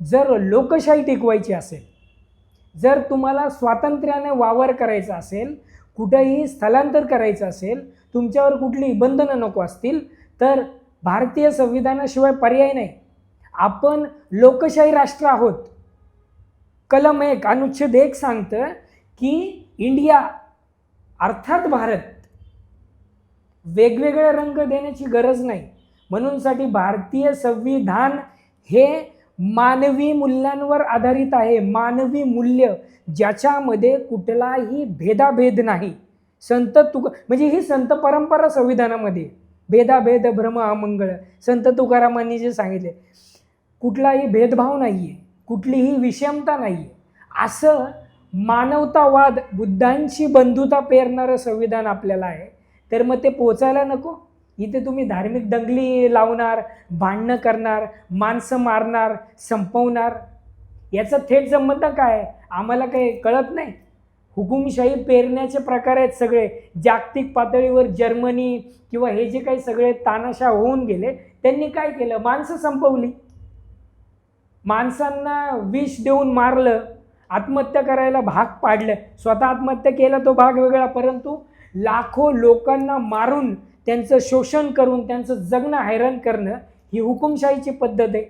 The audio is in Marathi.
जर लोकशाही टिकवायची असेल, जर तुम्हाला स्वातंत्र्याने वावर करायचा असेल, कुठेही स्थलांतर करायचं असेल, तुमच्यावर कुठली बंधनं नको असतील, तर भारतीय संविधानाशिवाय पर्याय नाही. आपण लोकशाही राष्ट्र आहोत. कलम 1 अनुच्छेद 1 सांगतं की इंडिया अर्थात भारत, वेगवेगळे रंग देण्याची गरज नाही. म्हणूनसाठी भारतीय संविधान हे मानवी मूल्यांवर आधारित आहे. मानवी मूल्य ज्याच्यामध्ये कुठलाही भेदाभेद नाही. म्हणजे ही संत परंपरा संविधानामध्ये, भेदाभेद भ्रम अमंगळ, संत तुकारामांनी जे सांगितले, कुठलाही भेदभाव नाही आहे, कुठलीही विषमता नाही आहे, असं मानवतावाद, बुद्धांची बंधुता पेरणारं संविधान आपल्याला आहे. तर मग ते पोचायला नको. इथे तुम्ही धार्मिक दंगली लावणार, भांडणं करणार, माणसं मारणार, संपवणार, याचा थेट संबंध काय? आम्हाला काही कळत नाही. हुकुमशाही पेरण्याचे प्रकार आहेत सगळे. जागतिक पातळीवर जर्मनी किंवा हे जे काही सगळे तानाशाह होऊन गेले, त्यांनी काय केलं? माणसं संपवली, माणसांना विष देऊन मारलं, आत्महत्या करायला भाग पाडलं. स्वतः आत्महत्या केला तो भाग वेगळा, परंतु लाखो लोकांना मारून त्यांचं शोषण करून त्यांचं जगणं हैराण करणं ही हुकुमशाहीची पद्धत आहे.